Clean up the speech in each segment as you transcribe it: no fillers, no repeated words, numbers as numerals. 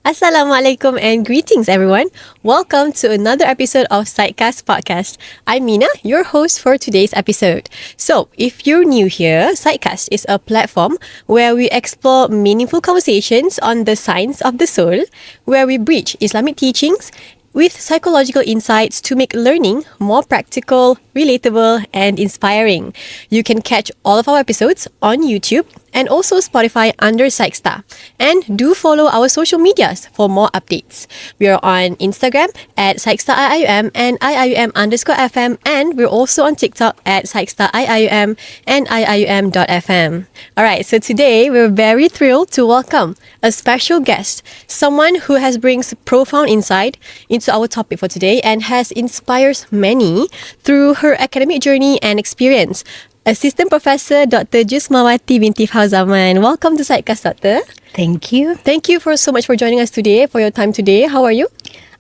Assalamualaikum and greetings, everyone. Welcome to another episode of PSYC-CAST podcast. I'm Mina, your host for today's episode. So, if you're new here, PSYC-CAST is a platform where we explore meaningful conversations on the science of the soul, where we bridge Islamic teachings with psychological insights to make learning more practical, relatable, and inspiring. You can catch all of our episodes on YouTube and also Spotify under PSYCSTA. And do follow our social medias for more updates. We are on Instagram at psycstaiium and iium_fm, and we're also on TikTok at psycstaiium and iium.fm. Alright, so today we're very thrilled to welcome a special guest, someone who has brings profound insight into our topic for today and has inspired many through her academic journey and experience. Assistant Professor Dr. Jusmawati binti Fauzaman. Welcome to PSYCCAST, Doctor. Thank you. Thank you so much for joining us today, for your time today. How are you?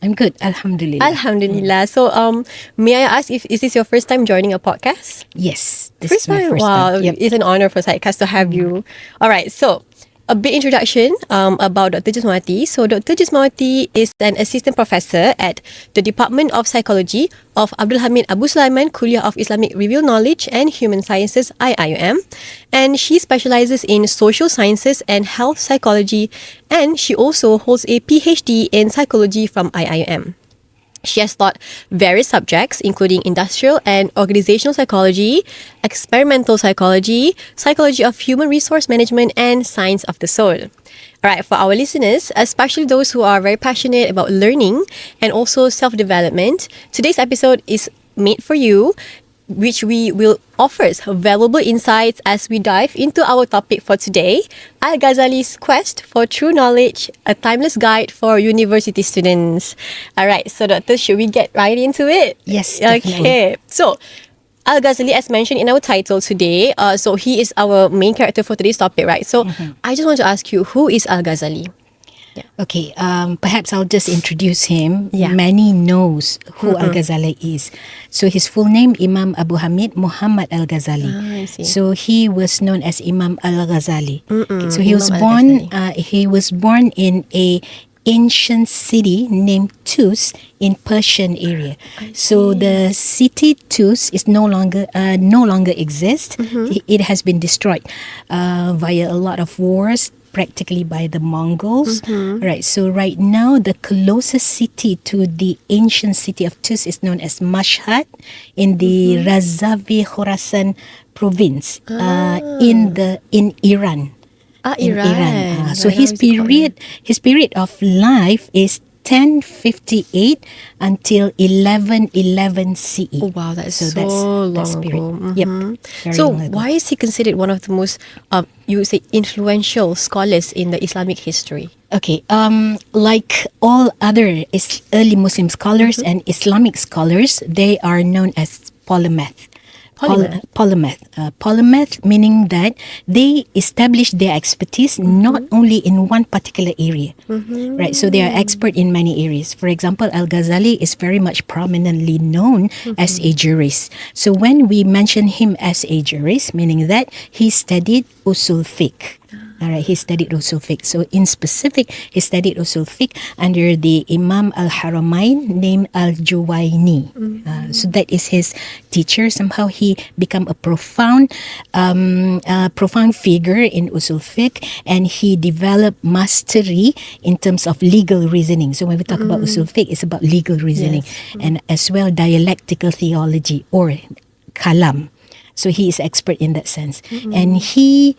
I'm good, Alhamdulillah. Alhamdulillah. So, may I ask, if is this your first time joining a podcast? Yes, this is my first Wow, time. Yep. it's an honor for PSYCCAST to have you. All right, so a bit introduction about Dr. Jusmawati. So, Dr. Jusmawati is an assistant professor at the Department of Psychology of Abdul Hamid Abu Sulaiman Kuliah of Islamic Revealed Knowledge and Human Sciences (IIUM), and she specializes in social sciences and health psychology, and she also holds a PhD in psychology from IIUM. She has taught various subjects, including industrial and organizational psychology, experimental psychology, psychology of human resource management, and science of the soul. All right, for our listeners, especially those who are very passionate about learning and also self-development, today's episode is made for you, which we will offers valuable insights as we dive into our topic for today, Al-Ghazali's Quest for True Knowledge, a timeless guide for university students. All right, so Doctor, should we get right into it? Yes, definitely. Okay, so Al-Ghazali, as mentioned in our title today, so he is our main character for today's topic, right? So I just want to ask you, who is Al-Ghazali? Okay, perhaps I'll just introduce him. Yeah. Many knows who Al-Ghazali is. So his full name, Imam Abu Hamid Muhammad Al-Ghazali. I see. So he was known as Imam Al-Ghazali. Okay, so he Imam was Al-Ghazali. he was born in a ancient city named Tus in Persian area. So the city Tus is no longer exists. It has been destroyed via a lot of wars, practically by the Mongols. Right. So right now the closest city to the ancient city of Tus is known as Mashhad in the Razavi Khorasan province in Iran. Iran. So his period of life is 1058 until 1111 CE. Oh wow, that's so that's long period. ago. Yep. Very So long ago. why is he considered one of the most, you would say, influential scholars in the Islamic history? Okay, like all other early Muslim scholars and Islamic scholars, they are known as polymath. Polymath meaning that they establish their expertise not only in one particular area, right? So they are expert in many areas. For example, Al-Ghazali is very much prominently known as a jurist. So when we mention him as a jurist, meaning that he studied usul fiqh. All right, he studied usul fiqh. So in specific, he studied usul fiqh under the Imam al-Haramain named al-Juwayni. So that is his teacher. Somehow he became a profound figure in usul fiqh, and he developed mastery in terms of legal reasoning. So when we talk about usul fiqh, it's about legal reasoning and as well dialectical theology or kalam. So he is expert in that sense. And he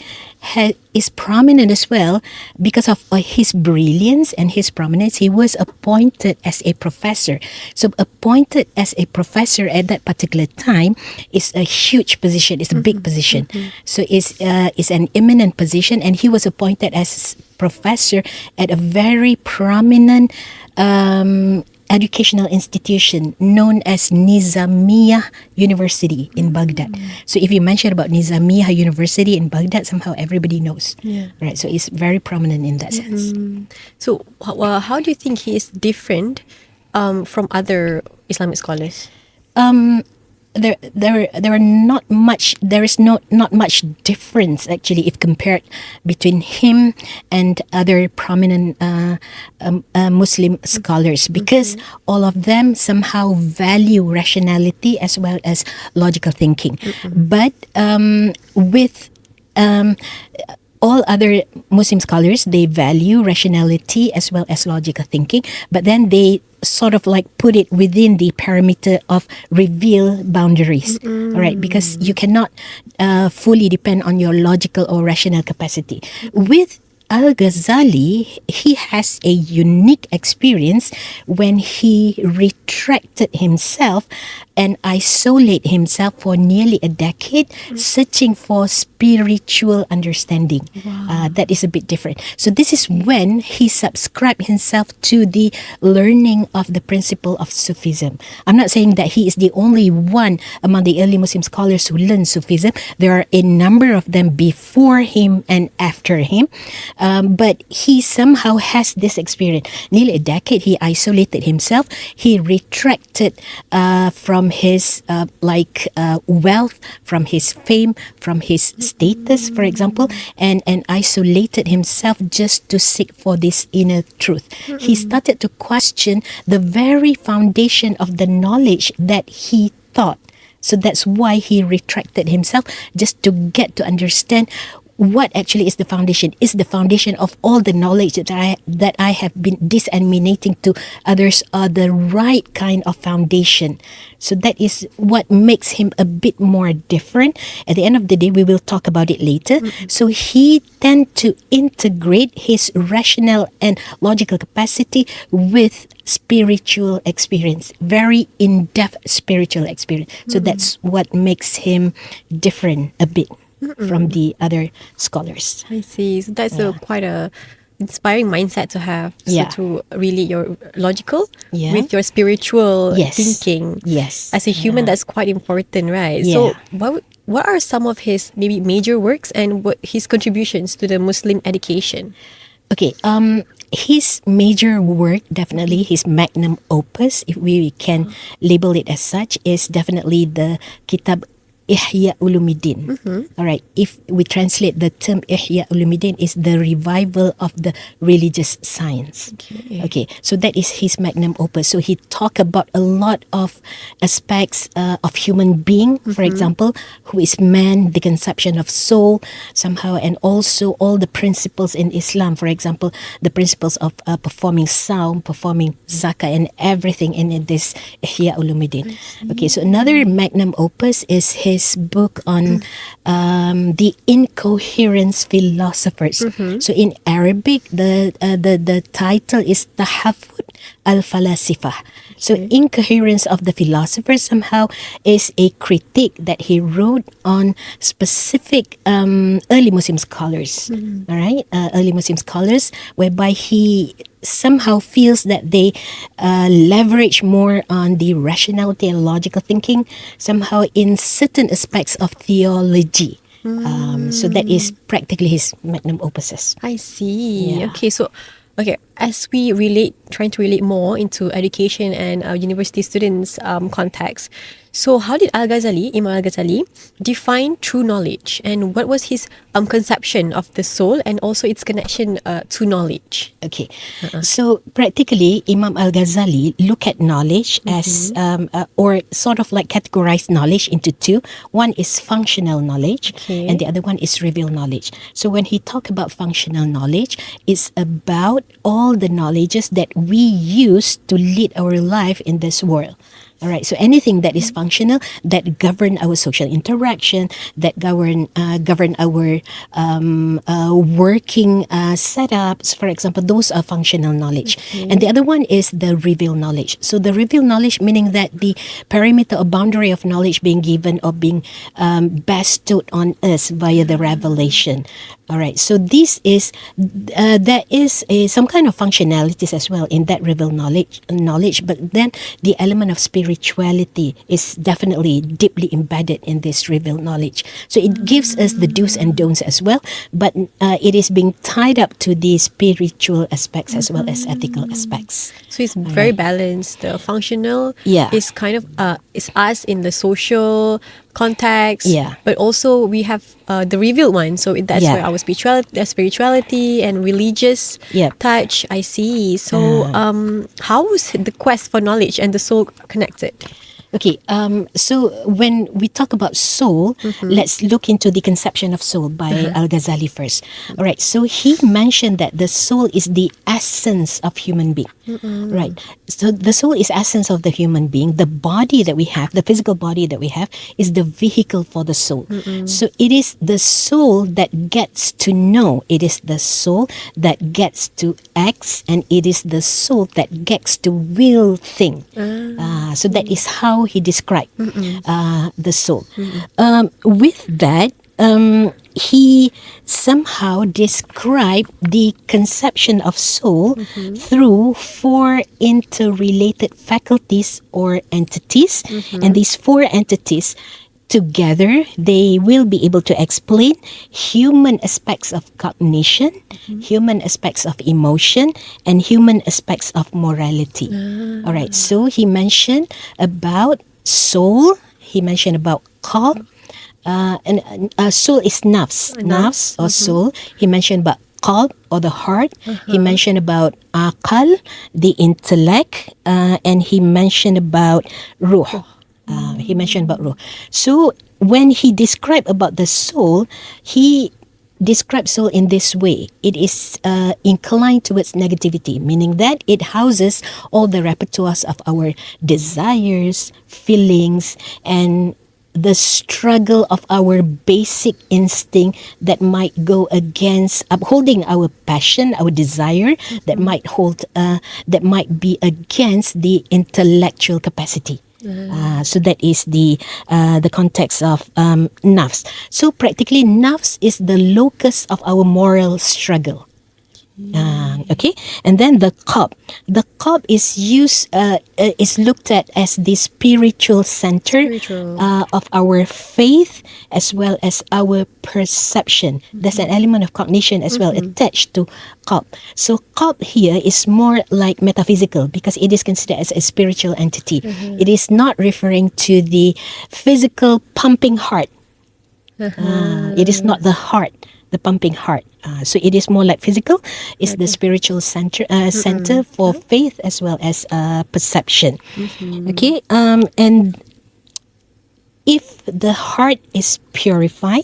is prominent as well because of his brilliance and his prominence. He was appointed as a professor. So appointed as a professor at that particular time is a huge position. It's a big position. So it's an eminent position, and he was appointed as professor at a very prominent educational institution known as Nizamiyah University in Baghdad. So if you mention about Nizamiyah University in Baghdad, somehow everybody knows. Right? So it's very prominent in that sense. So how do you think he is different from other Islamic scholars? there are not much. There is not much difference actually if compared between him and other prominent Muslim scholars, because all of them somehow value rationality as well as logical thinking. But with all other Muslim scholars, they value rationality as well as logical thinking, but then they sort of like put it within the parameter of reveal boundaries, all right? Because you cannot fully depend on your logical or rational capacity. With Al-Ghazali, he has a unique experience when he retracted himself and isolate himself for nearly a decade, searching for spiritual understanding. That is a bit different. So this is when he subscribed himself to the learning of the principle of Sufism. I'm not saying that he is the only one among the early Muslim scholars who learned Sufism. There are a number of them before him and after him. But he somehow has this experience. Nearly a decade, he isolated himself. He retracted from his wealth, from his fame, from his status, for example, and isolated himself just to seek for this inner truth. He started to question the very foundation of the knowledge that he taught. So that's why he retracted himself, just to get to understand what actually is the foundation. Is the foundation of all the knowledge that I have been disseminating to others are the right kind of foundation. So that is what makes him a bit more different. At the end of the day, we will talk about it later. So he tend to integrate his rational and logical capacity with spiritual experience, very in-depth spiritual experience. So that's what makes him different a bit from the other scholars. I see. So that's quite a inspiring mindset to have. So to relate your logical with your spiritual thinking. Yes. As a human, that's quite important, right? So what are some of his maybe major works and what his contributions to the Muslim education? Okay. His major work, definitely his magnum opus, if we can label it as such, is definitely the Kitab Ihya Ulumuddin. All right. If we translate the term Ihya Ulumuddin, is the revival of the religious science. Okay. So that is his magnum opus. So he talked about a lot of aspects of human being, for example, who is man, the conception of soul somehow, and also all the principles in Islam. For example, the principles of performing saum, performing zakah, and everything in this Ihya Ulumuddin. Okay. So another magnum opus is his book on the incoherence philosophers. So in Arabic, the title is Tahaffut al-Falasifah. So incoherence of the philosophers somehow is a critique that he wrote on specific early Muslim scholars. All right, early Muslim scholars, whereby he somehow feels that they leverage more on the rationality and logical thinking somehow in certain aspects of theology. So that is practically his magnum opuses. I see. Okay, so as we trying to relate more into education and university students' context. So how did Imam Al-Ghazali define true knowledge, and what was his conception of the soul and also its connection to knowledge? Okay, so practically Imam Al-Ghazali look at knowledge as or sort of like categorize knowledge into two. One is functional knowledge and the other one is revealed knowledge. So when he talk about functional knowledge, it's about all the knowledges that we use to lead our life in this world. All right. So anything that is functional, that govern our social interaction, that govern our working setups, for example, those are functional knowledge. And the other one is the revealed knowledge. So the revealed knowledge, meaning that the perimeter or boundary of knowledge being given or being bestowed on us via the revelation. All right. So this is there is some kind of functionalities as well in that revealed knowledge, but then the element of spirituality is definitely deeply embedded in this revealed knowledge. So it gives us the do's and don'ts as well, but it is being tied up to the spiritual aspects as well as ethical aspects. So it's very balanced. The functional Yeah. is kind of is us in the social context. Yeah. But also we have the revealed one. So that's Yeah. where our spirituality and religious Yep. touch. I see. So how is the quest for knowledge and the soul connected? Okay, so when we talk about soul, let's look into the conception of soul by Al-Ghazali first. All right, so he mentioned that the soul is the essence of human being. Right, so the soul is essence of the human being. The body that we have, the physical body that we have, is the vehicle for the soul. So it is the soul that gets to know. It is the soul that gets to act, and it is the soul that gets to will thing. So that is how he described the soul. With that, he somehow described the conception of soul through four interrelated faculties or entities. And these four entities together, they will be able to explain human aspects of cognition, human aspects of emotion, and human aspects of morality. All right, so he mentioned about soul, he mentioned about qalb, and soul is nafs or soul. He mentioned about qalb or the heart. He mentioned about aqal, the intellect, and he mentioned about ruh. He mentioned about ruh. So when he described about the soul, he describes soul in this way. It is inclined towards negativity, meaning that it houses all the repertoires of our desires, feelings, and the struggle of our basic instinct that might go against upholding our passion, our desire, that might be against the intellectual capacity. So that is the context of nafs. So practically, nafs is the locus of our moral struggle. Okay, and then the qalb. The qalb is looked at as the spiritual center of our faith as well as our perception. There's an element of cognition as well attached to qalb. So qalb here is more like metaphysical because it is considered as a spiritual entity. It is not referring to the physical pumping heart. It is not the heart, the pumping heart. So it is more like physical. It's the spiritual center for faith as well as perception. Okay, and if the heart is purified,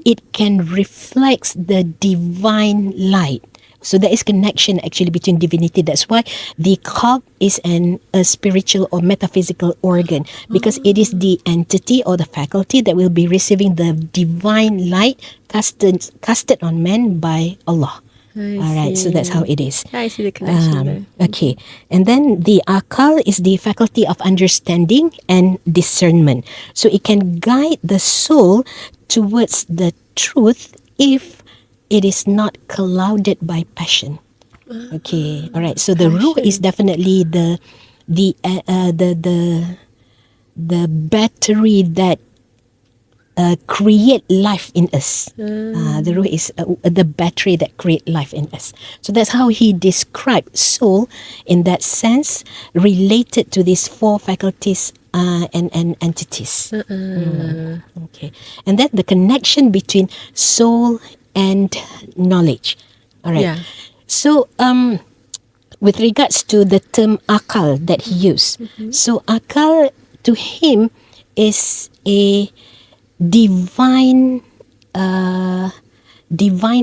it can reflect the divine light. So there is connection actually between divinity. That's why the qalb is a spiritual or metaphysical organ, because it is the entity or the faculty that will be receiving the divine light casted on man by Allah. All right, so that's how it is. I see the connection there. Okay, and then the akal is the faculty of understanding and discernment. So it can guide the soul towards the truth if it is not clouded by passion. Okay, all right. So the ruh is definitely the battery that create life in us. The ruh is the battery that create life in us. So that's how he described soul in that sense, related to these four faculties and entities. Okay, and then the connection between soul and knowledge. All right. Yeah. So, with regards to the term akal that he used, so akal to him is a divine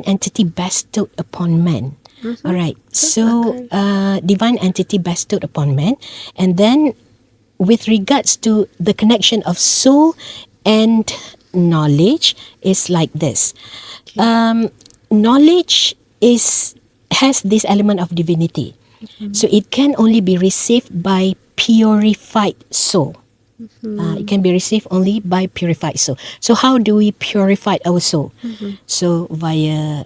entity bestowed upon man. All right. So, divine entity bestowed upon man, and then with regards to the connection of soul and knowledge is like this. Knowledge has this element of divinity. So it can only be received by purified soul. It can be received only by purified soul. So how do we purify our soul? So via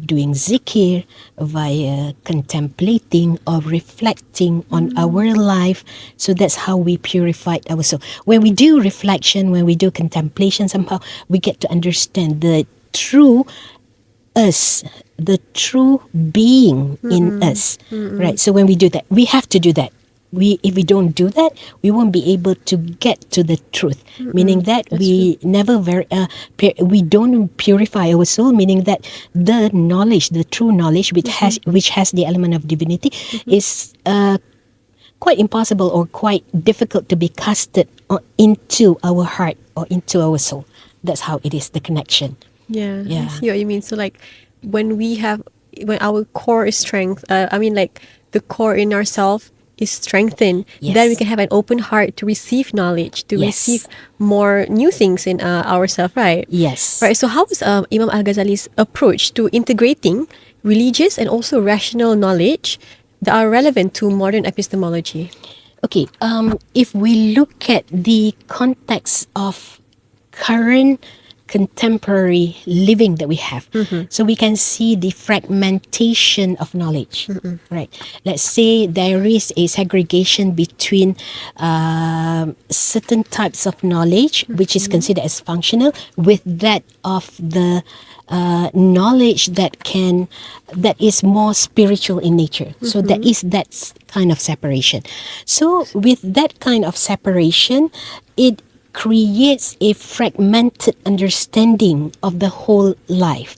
doing zikir, via contemplating or reflecting on our life. So that's how we purify our soul. When we do reflection, when we do contemplation, somehow we get to understand the true us, the true being in us, right? So when we do that, we have to do that. If we don't do that, we won't be able to get to the truth. Meaning that we never we don't purify our soul. Meaning that the knowledge, the true knowledge, which has the element of divinity, is quite impossible or quite difficult to be casted into our heart or into our soul. That's how it is. The connection. Yeah, Yeah. I see what you mean. So like when our core is the core in ourselves is strengthened, Yes. then we can have an open heart to receive knowledge, to Yes. receive more new things in ourselves, right? Yes. Right. So how is Imam Al-Ghazali's approach to integrating religious and also rational knowledge that are relevant to modern epistemology? Okay, if we look at the context of current contemporary living that we have, so we can see the fragmentation of knowledge, right? Let's say there is a segregation between certain types of knowledge, which is considered as functional, with that of the knowledge that is more spiritual in nature. So there is that kind of separation. So with that kind of separation, it creates a fragmented understanding of the whole life.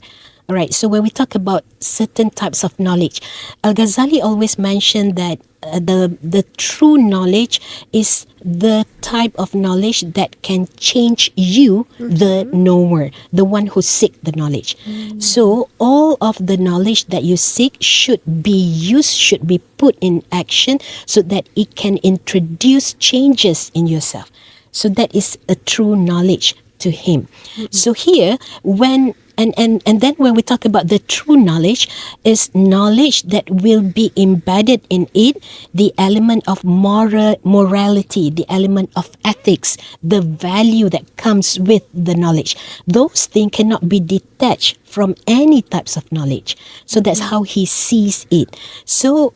All right, so when we talk about certain types of knowledge, Al-Ghazali always mentioned that the true knowledge is the type of knowledge that can change you, the knower, the one who seek the knowledge. So all of the knowledge that you seek should be used, should be put in action so that it can introduce changes in yourself. So that is a true knowledge to him. So here, when and then when we talk about the true knowledge, is knowledge that will be embedded in it, the element of morality, the element of ethics, the value that comes with the knowledge. Those things cannot be detached from any types of knowledge. So that's how he sees it. So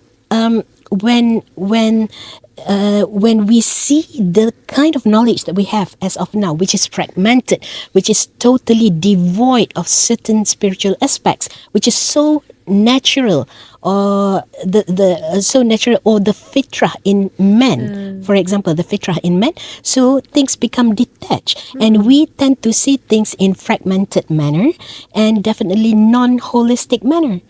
when we see the kind of knowledge that we have as of now, which is fragmented, which is totally devoid of certain spiritual aspects, which is so natural, or so natural, or the fitrah in men, for example, the fitrah in men, so things become detached, and we tend to see things in fragmented manner and definitely non-holistic manner.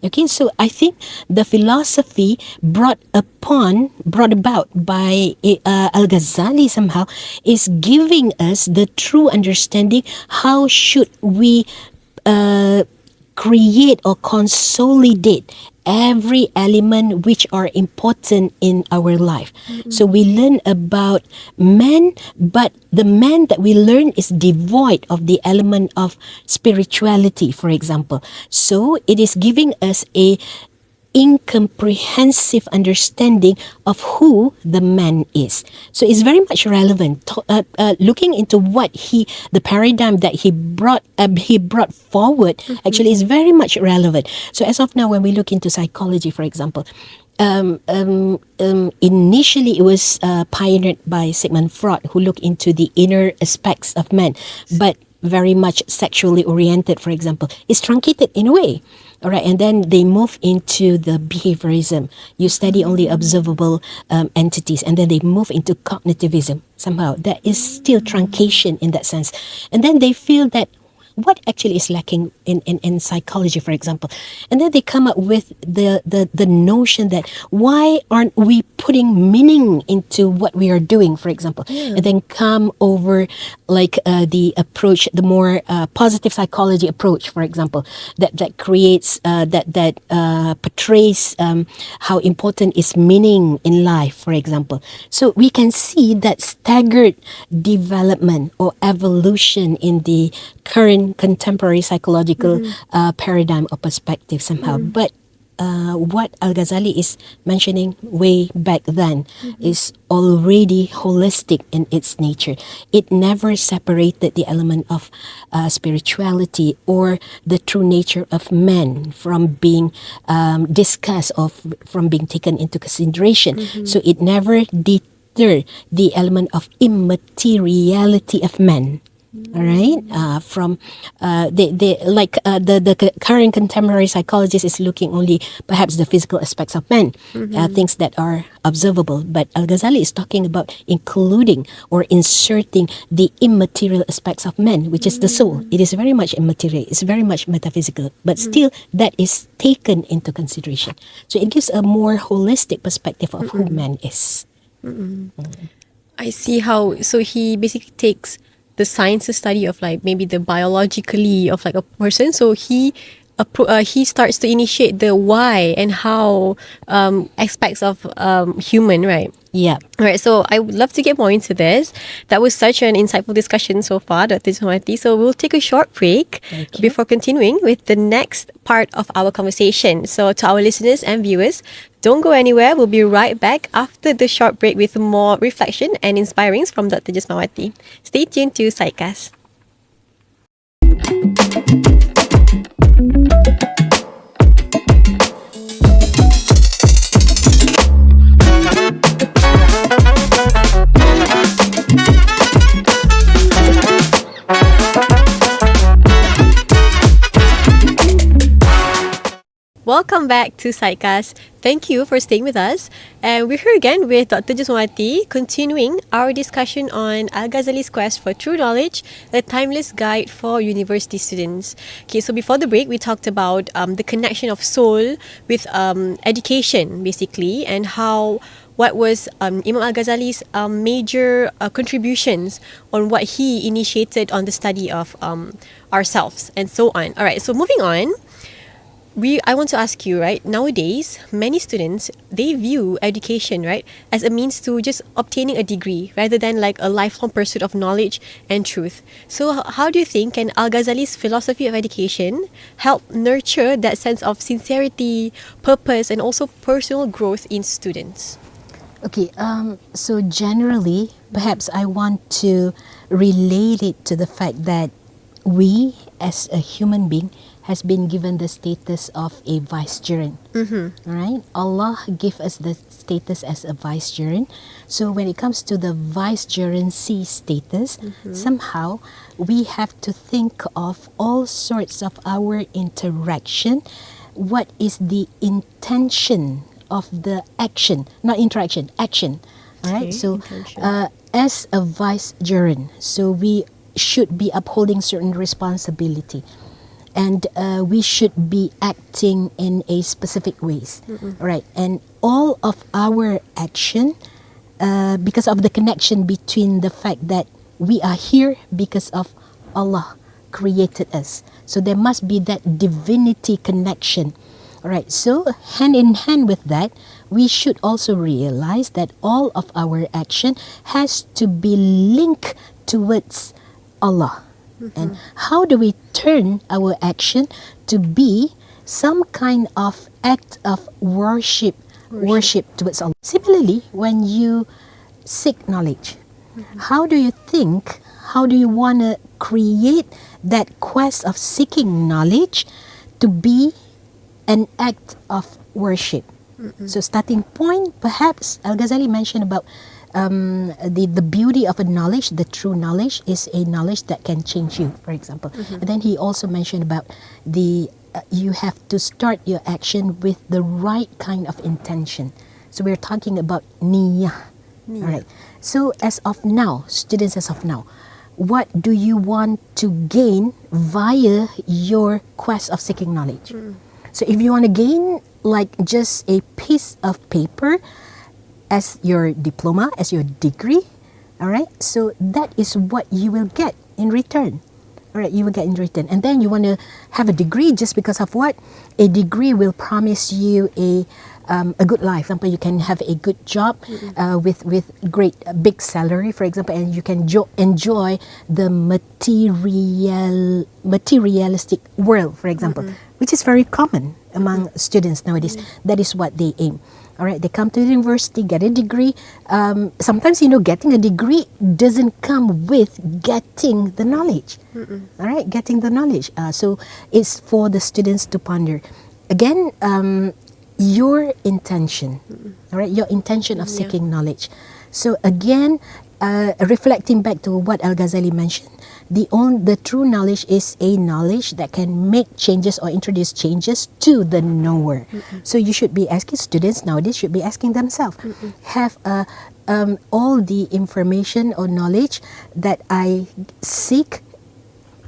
Okay, so I think the philosophy brought about by Al-Ghazali somehow is giving us the true understanding. How should we create or consolidate every element which are important in our life. So we learn about man, but the man that we learn is devoid of the element of spirituality, for example. So it is giving us a incomprehensive understanding of who the man is. So it's very much relevant. Looking into what the paradigm that he brought forward, actually is very much relevant. So as of now, when we look into psychology, for example, initially it was pioneered by Sigmund Freud, who looked into the inner aspects of man, but very much sexually oriented, for example. It's truncated in a way. All right, and then they move into the behaviorism. You study only observable entities, and then they move into cognitivism. Somehow, there is still truncation in that sense. And then they feel that what actually is lacking in psychology, for example. And then they come up with the notion that why aren't we putting meaning into what we are doing, for example. And then come over like the approach, the more positive psychology approach, for example, that creates, that portrays how important is meaning in life, for example. So we can see that staggered development or evolution in the current contemporary psychological paradigm or perspective somehow. But what Al-Ghazali is mentioning way back then is already holistic in its nature. It never separated the element of spirituality or the true nature of man from being discussed or from being taken into consideration. So it never deterred the element of immateriality of man. All right, from the current contemporary psychologist is looking only perhaps the physical aspects of man, things that are observable. But Al-Ghazali is talking about including or inserting the immaterial aspects of man, which is the soul. It is very much immaterial. It's very much metaphysical, but still that is taken into consideration. So it gives a more holistic perspective of who man is. I see how, so he basically takes the sciences study of like maybe the biologically of like a person. So he starts to initiate the why and how aspects of human, right? Yeah. All right, so I would love to get more into this. That was such an insightful discussion so far, Dr. Jismawati. So we'll take a short break before continuing with the next part of our conversation. So to our listeners and viewers, don't go anywhere. We'll be right back after the short break with more reflection and inspirings from Dr. Jismawati. Stay tuned to PSYC-CAST. Welcome back to PSYC-CAST. Thank you for staying with us. And we're here again with Dr. Jismawati, continuing our discussion on Al-Ghazali's quest for true knowledge, a timeless guide for university students. Okay, so before the break, we talked about the connection of soul with education, basically, and how what was Imam Al-Ghazali's major contributions on what he initiated on the study of ourselves and so on. All right, so moving on. I want to ask you, right, nowadays, many students, they view education, right, as a means to just obtaining a degree rather than like a lifelong pursuit of knowledge and truth. So how do you think can Al-Ghazali's philosophy of education help nurture that sense of sincerity, purpose, and also personal growth in students? Okay, so generally, perhaps I want to relate it to the fact that we, as a human being, has been given the status of a vicegerent. All right, Allah gave us the status as a vicegerent. So when it comes to the vicegerency status, somehow we have to think of all sorts of our interaction. What is the intention of the action, not interaction, action. All right, so as a vicegerent, so we should be upholding certain responsibility. And we should be acting in a specific ways, right? And all of our action, because of the connection between the fact that we are here because of Allah created us. So there must be that divinity connection, all right? So hand in hand with that, we should also realize that all of our action has to be linked towards Allah. And how do we turn our action to be some kind of act of worship towards Allah? Similarly, when you seek knowledge, how do you think, how do you want to create that quest of seeking knowledge to be an act of worship? So starting point, perhaps Al-Ghazali mentioned about the beauty of a knowledge, the true knowledge is a knowledge that can change you, for example. And then he also mentioned about the you have to start your action with the right kind of intention. So we're talking about niyah. All right. So as of now, students, as of now, what do you want to gain via your quest of seeking knowledge? So if you want to gain like just a piece of paper as your diploma, as your degree, all right? So that is what you will get in return, All right, you will get in return. And then you want to have a degree just because of what? A degree will promise you a good life. For example, you can have a good job with great big salary, for example, and you can enjoy the materialistic world, for example, which is very common among students nowadays. That is what they aim. All right, they come to the university, get a degree. Sometimes, getting a degree doesn't come with getting the knowledge. All right, getting the knowledge. So it's for the students to ponder. Again, your intention, all right, your intention of seeking knowledge. So again, reflecting back to what Al-Ghazali mentioned, the true knowledge is a knowledge that can make changes or introduce changes to the knower. So you should be asking, students nowadays should be asking themselves, have all the information or knowledge that I seek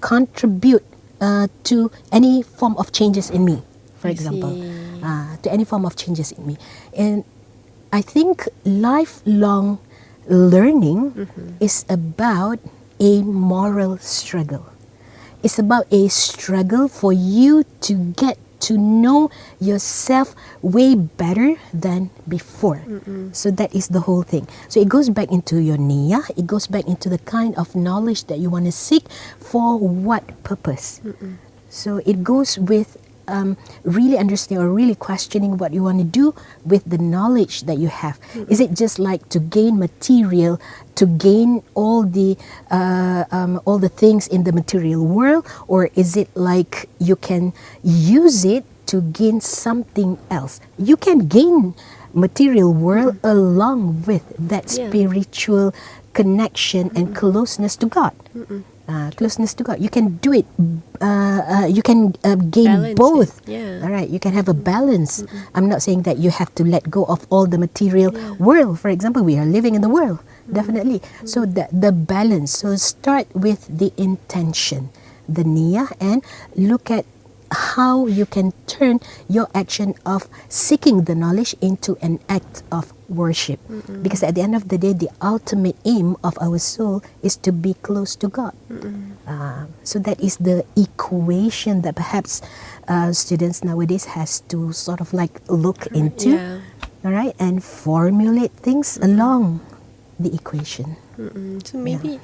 contribute to any form of changes in me, for example, to any form of changes in me. And I think lifelong learning is about a moral struggle. It's about a struggle for you to get to know yourself way better than before. So that is the whole thing. So it goes back into your niyyah. It goes back into the kind of knowledge that you want to seek for what purpose. So it goes with really understanding or really questioning what you want to do with the knowledge that you have. Is it just like to gain material, to gain all the things in the material world, or is it like you can use it to gain something else? You can gain material world along with that spiritual connection and closeness to God. Closeness to God. You can do it. You can gain Balance both. it. Yeah. All right. You can have a balance. I'm not saying that you have to let go of all the material world. For example, we are living in the world. Definitely. So the balance. So start with the intention, the niyyah, and look at how you can turn your action of seeking the knowledge into an act of worship. Because at the end of the day, the ultimate aim of our soul is to be close to God. So that is the equation that perhaps students nowadays has to sort of like look into, all right, and formulate things along the equation. So maybe,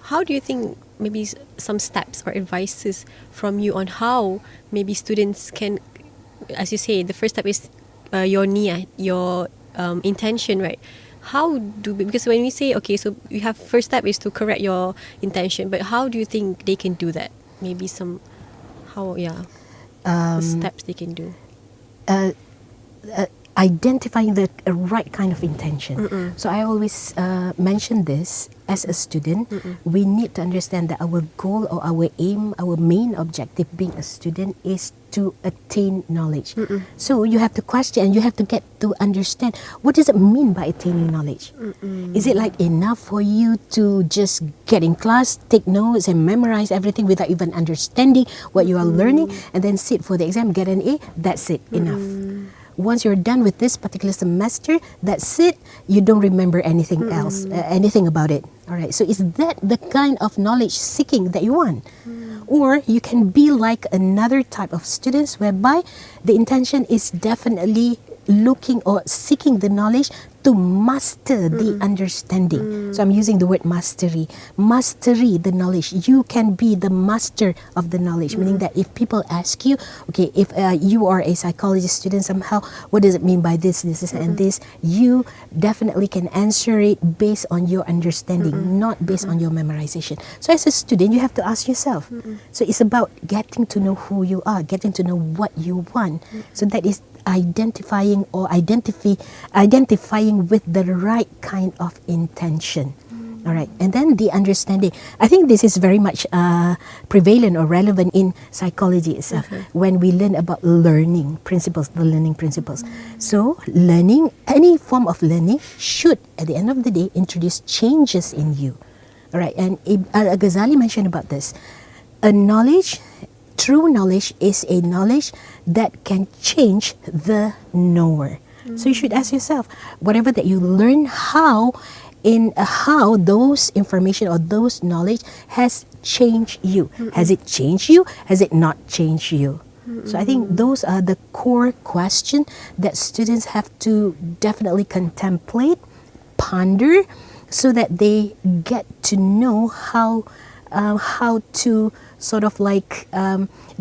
how do you think maybe some steps or advices from you on how maybe students can, as you say, the first step is your niyyah, your intention, right? Because when we say, okay, so you have first step is to correct your intention, but how do you think they can do that? Maybe the steps they can do. Identifying the right kind of intention. So I always mention this as a student. We need to understand that our goal or our aim, our main objective being a student is to attain knowledge. So you have to question and you have to get to understand, what does it mean by attaining knowledge? Is it like enough for you to just get in class, take notes and memorize everything without even understanding what you are learning, and then sit for the exam, get an A? That's it, enough. Once you're done with this particular semester, that's it. You don't remember anything else, anything about it. All right. So is that the kind of knowledge seeking that you want? Or you can be like another type of students whereby the intention is definitely looking or seeking the knowledge to master the understanding. So I'm using the word mastery. Mastery the knowledge. You can be the master of the knowledge, meaning that if people ask you, okay, if you are a psychology student somehow, what does it mean by this, and this? You definitely can answer it based on your understanding, not based on your memorization. So as a student, you have to ask yourself. So it's about getting to know who you are, getting to know what you want. So that is identifying with the right kind of intention. All right, and then the understanding. I think this is very much prevalent or relevant in psychology itself when we learn about learning principles, the learning principles. So learning, any form of learning should, at the end of the day, introduce changes in you. All right, and Al-Ghazali mentioned about this. True knowledge is a knowledge that can change the knower. So you should ask yourself, whatever that you learn, how in how those information or those knowledge has changed you. Has it changed you? Has it not changed you? So I think those are the core questions that students have to definitely contemplate, ponder, so that they get to know how to sort of like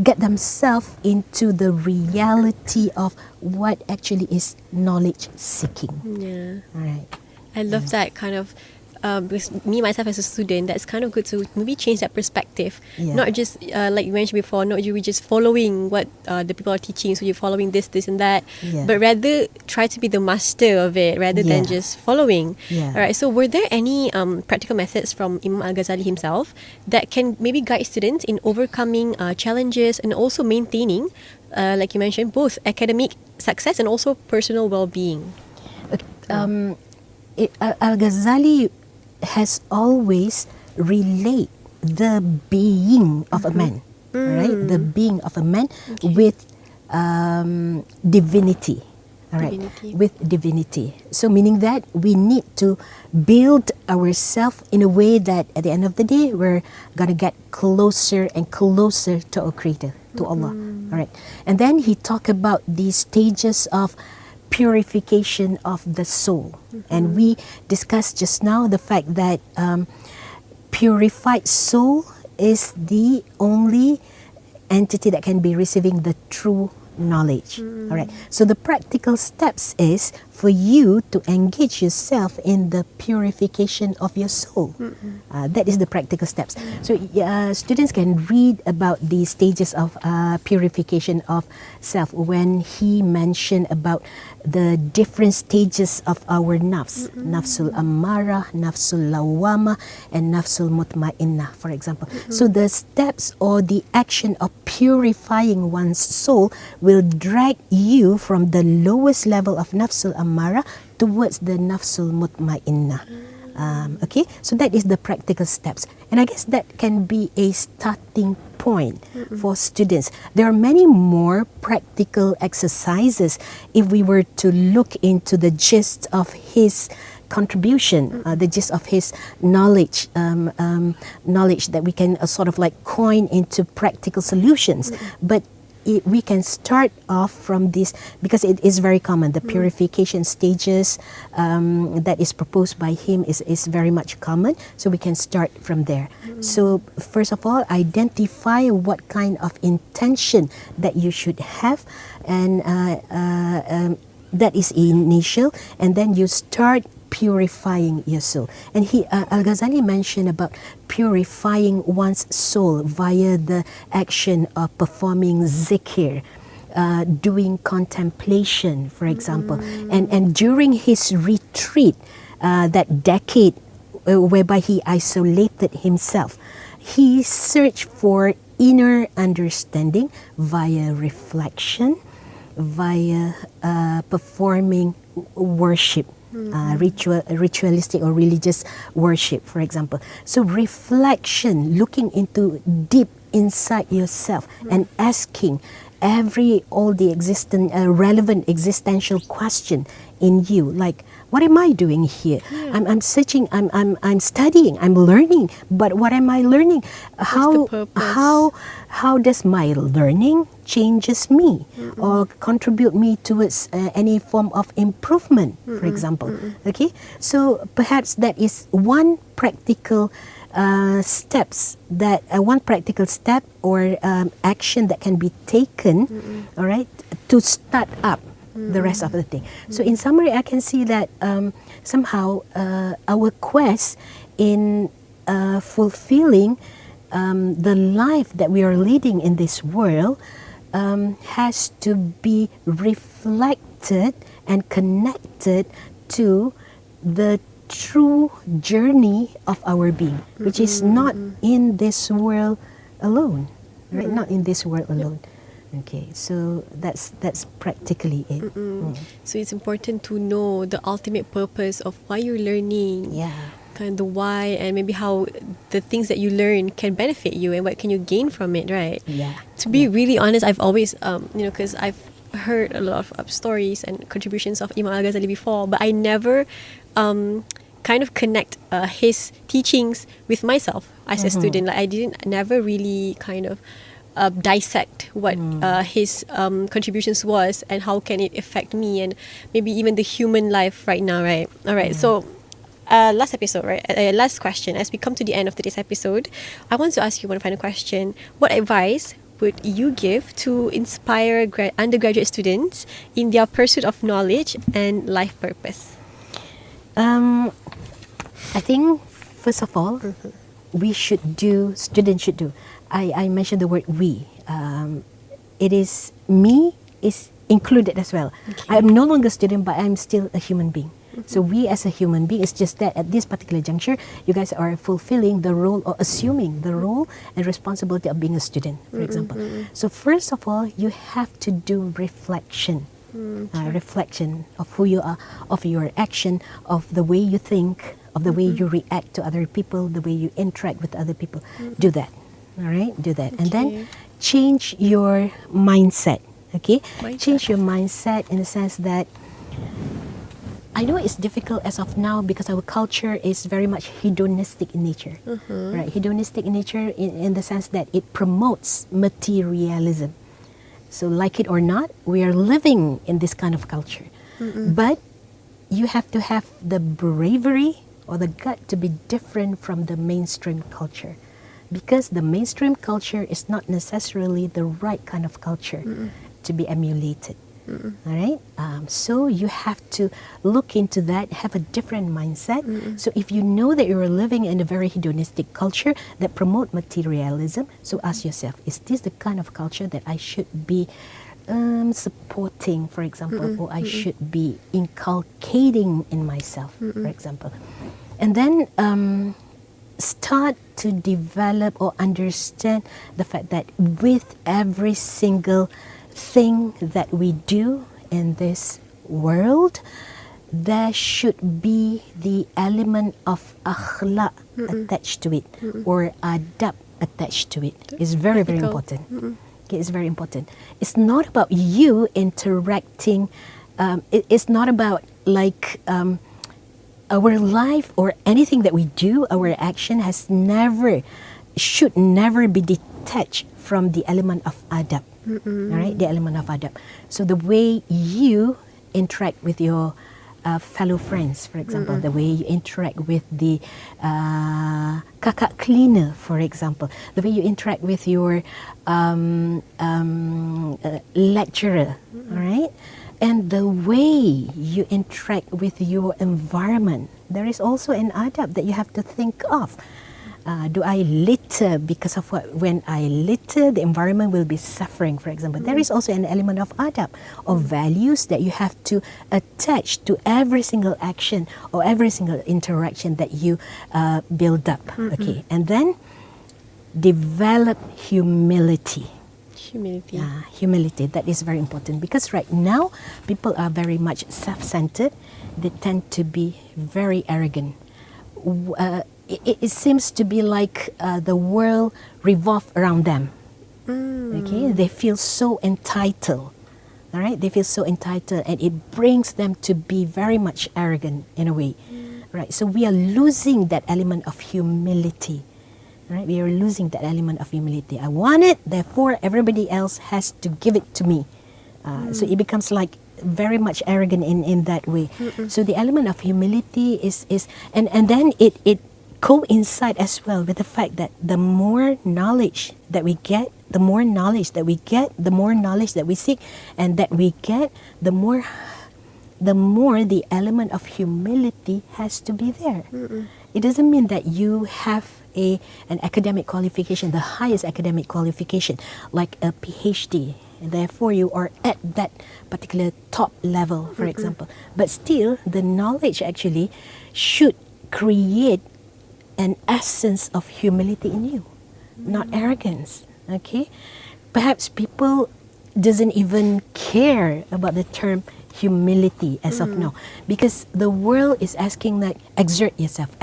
get themselves into the reality of what actually is knowledge seeking. Yeah. All right. I love that kind of, because me myself as a student, that's kind of good to maybe change that perspective. Yeah. Not just like you mentioned before, not you just following what the people are teaching, so you're following this and that, Yeah. but rather try to be the master of it rather than Yeah. just following. Yeah. All right. So were there any practical methods from Imam Al-Ghazali himself that can maybe guide students in overcoming challenges and also maintaining, like you mentioned, both academic success and also personal well-being? Al-Ghazali has always relate the being of a man, right? The being of a man with divinity, all right? Divinity. With divinity. So meaning that we need to build ourselves in a way that at the end of the day, we're going to get closer and closer to our Creator, to Allah, all right? And then he talked about the stages of purification of the soul. And we discussed just now the fact that purified soul is the only entity that can be receiving the true knowledge. All right. So the practical steps is for you to engage yourself in the purification of your soul. That is the practical steps. So students can read about the stages of purification of self when he mentioned about the different stages of our nafs. Nafsul ammara, nafsul lawama, and nafsul mutmainnah, for example. So the steps or the action of purifying one's soul will drag you from the lowest level of nafsul ammara towards the nafsul mutmainnah. Okay, so that is the practical steps, and I guess that can be a starting point for students. There are many more practical exercises if we were to look into the gist of his contribution, the gist of his knowledge, knowledge that we can sort of like coin into practical solutions. But we can start off from this because it is very common. The purification stages that is proposed by him is very much common. So we can start from there. So first of all, identify what kind of intention that you should have, and that is initial, and then you start purifying your soul. And Al-Ghazali mentioned about purifying one's soul via the action of performing zikr, doing contemplation, for example. And during his retreat, that decade whereby he isolated himself, he searched for inner understanding via reflection, via performing worship. Ritualistic or religious worship, for example. So reflection, looking into deep inside yourself and asking all the relevant existential question in you, like, what am I doing here? I'm searching, I'm studying, I'm learning, but what am I learning? What's the purpose? How does my learning changes me or contribute me towards any form of improvement, for example? Okay, so perhaps that is one practical one practical step or action that can be taken, all right, to start up the rest of the thing. So in summary, I can see that somehow our quest in fulfilling the life that we are leading in this world has to be reflected and connected to the true journey of our being, which is not in this world alone, right? Not in this world alone. Okay, so that's practically it. So it's important to know the ultimate purpose of why you're learning. Yeah. Kind of the why, and maybe how the things that you learn can benefit you and what can you gain from it, right? Yeah. To be really honest, I've always, because I've heard a lot of stories and contributions of Imam Al-Ghazali before, but I never kind of connect his teachings with myself as a student. Like I never really kind of dissect what his contributions was and how can it affect me and maybe even the human life right now, right? All right, so last episode, right? Last question. As we come to the end of today's episode, I want to ask you one final question. What advice would you give to inspire undergraduate students in their pursuit of knowledge and life purpose? I think, first of all, students should do. I mentioned the word we. It is me is included as well. Okay. I'm no longer a student, but I'm still a human being. So we as a human being, it's just that at this particular juncture, you guys are fulfilling the role or assuming the role and responsibility of being a student, for example. So first of all, you have to do reflection. Reflection of who you are, of your action, of the way you think, of the way you react to other people, the way you interact with other people. Do that. All right? Do that. And then change your mindset. Okay? Change your mindset in the sense that I know it's difficult as of now because our culture is very much hedonistic in nature. Right? Hedonistic in nature in the sense that it promotes materialism. So like it or not, we are living in this kind of culture. But you have to have the bravery or the gut to be different from the mainstream culture. Because the mainstream culture is not necessarily the right kind of culture to be emulated. All right? So you have to look into that, have a different mindset. So if you know that you're living in a very hedonistic culture that promote materialism, so ask yourself, is this the kind of culture that I should be supporting, for example, or I should be inculcating in myself, for example. And then start to develop or understand the fact that with every single thing that we do in this world, there should be the element of akhlaq attached to it, or adab attached to it. It's very, very important. Okay, it's very important. It's not about you interacting. It's not about like our life or anything that we do. Our action should never be detached from the element of adab. All right, the element of adab. So the way you interact with your fellow friends, for example, the way you interact with the kakak cleaner, for example, the way you interact with your lecturer, all right, and the way you interact with your environment. There is also an adab that you have to think of. Do I litter because of what? When I litter, the environment will be suffering, for example. There is also an element of adab, of values that you have to attach to every single action or every single interaction that you build up. Okay, and then develop humility. Humility, that is very important because right now people are very much self-centered. They tend to be very arrogant. It seems to be like the world revolves around them. Okay, they feel so entitled. All right, they feel so entitled, and it brings them to be very much arrogant in a way. Right, so we are losing that element of humility. Right, we are losing that element of humility. I want it, therefore everybody else has to give it to me. So it becomes like very much arrogant in that way. So the element of humility is and then it coincide as well with the fact that the more knowledge that we get, the more knowledge that we get, the more knowledge that we seek and that we get, the more the element of humility has to be there. It doesn't mean that you have an academic qualification, the highest academic qualification, like a PhD, and therefore you are at that particular top level, for example. But still, the knowledge actually should create an essence of humility in you, not arrogance. Okay, perhaps people doesn't even care about the term humility as of now, because the world is asking that exert yourself.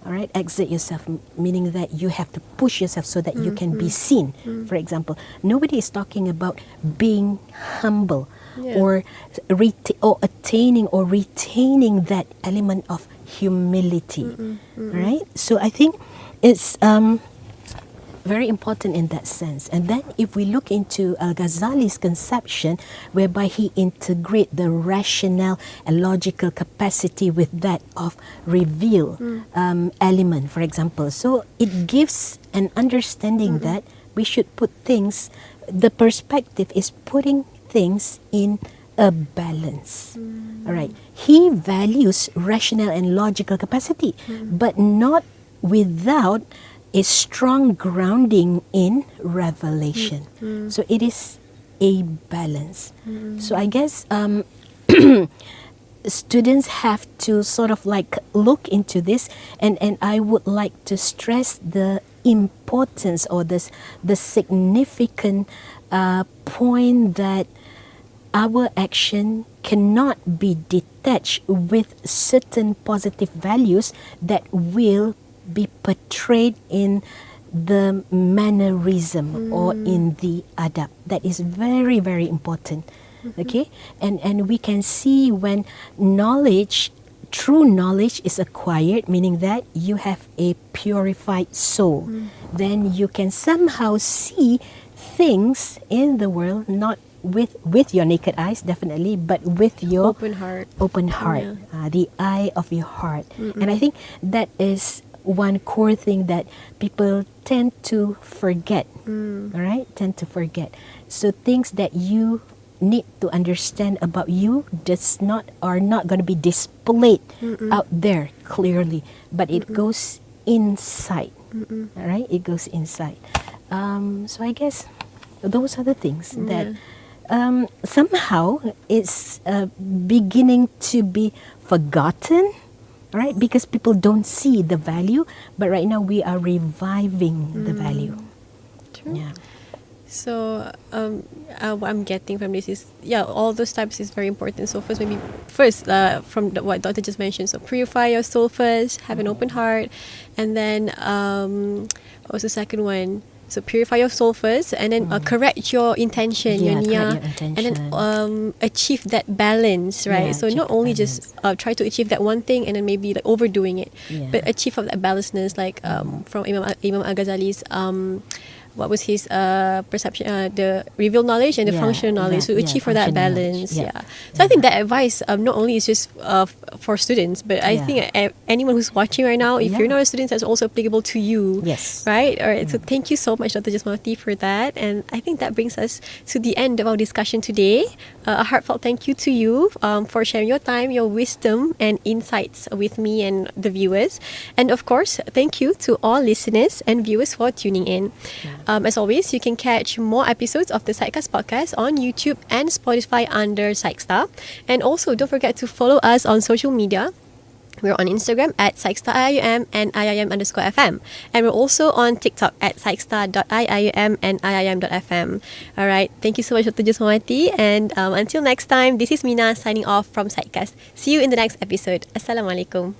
All right, exert yourself, meaning that you have to push yourself so that you can be seen. For example, nobody is talking about being humble or attaining or retaining that element of humility, right? So I think it's very important in that sense. And then if we look into Al-Ghazali's conception, whereby he integrate the rational and logical capacity with that of reveal element, for example. So it gives an understanding that we should put things, the perspective is putting things in a balance. All right. He values rational and logical capacity, but not without a strong grounding in revelation. So it is a balance. So I guess students have to sort of like look into this, and I would like to stress the importance or the significant point that our action cannot be detached with certain positive values that will be portrayed in the mannerism or in the adab. That is very, very important. Okay? And we can see when knowledge, true knowledge is acquired, meaning that you have a purified soul, then you can somehow see things in the world, not with your naked eyes, definitely, but with your Open heart. The eye of your heart. And I think that is one core thing that people tend to forget. All right, tend to forget. So things that you need to understand about you are not going to be displayed out there clearly, but it goes inside. All right, it goes inside. So I guess those are the things that somehow it's beginning to be forgotten, right? Because people don't see the value, but right now we are reviving the value. True. Yeah. So what I'm getting from this is, all those types is very important. So first, from what Doctor just mentioned, so purify your soul first, have an open heart, and then what was the second one? So purify your soul first, and then correct your intention, your niyyah, and then achieve that balance, right? Yeah, so achieve not that only just try to achieve that one thing and then maybe like overdoing it, but achieve of that balanceness, like from Imam Al-Ghazali's what was his perception, the revealed knowledge and the functional knowledge. So achieve for that balance. So I think that advice not only is just for students, but I think anyone who's watching right now, if you're not a student, that's also applicable to you. Yes. Right? All right. So thank you so much, Dr. Jasmawati, for that. And I think that brings us to the end of our discussion today. A heartfelt thank you to you for sharing your time, your wisdom and insights with me and the viewers. And of course, thank you to all listeners and viewers for tuning in. As always, you can catch more episodes of the PSYC-CAST podcast on YouTube and Spotify under PSYCSTA. And also, don't forget to follow us on social media. We're on Instagram at psycstaiium and iim_fm. And we're also on TikTok at psycsta.iium and iim.fm. All right. Thank you so much, Dr. Jasmawati. And until next time, this is Mina signing off from PSYC-CAST. See you in the next episode. Assalamualaikum.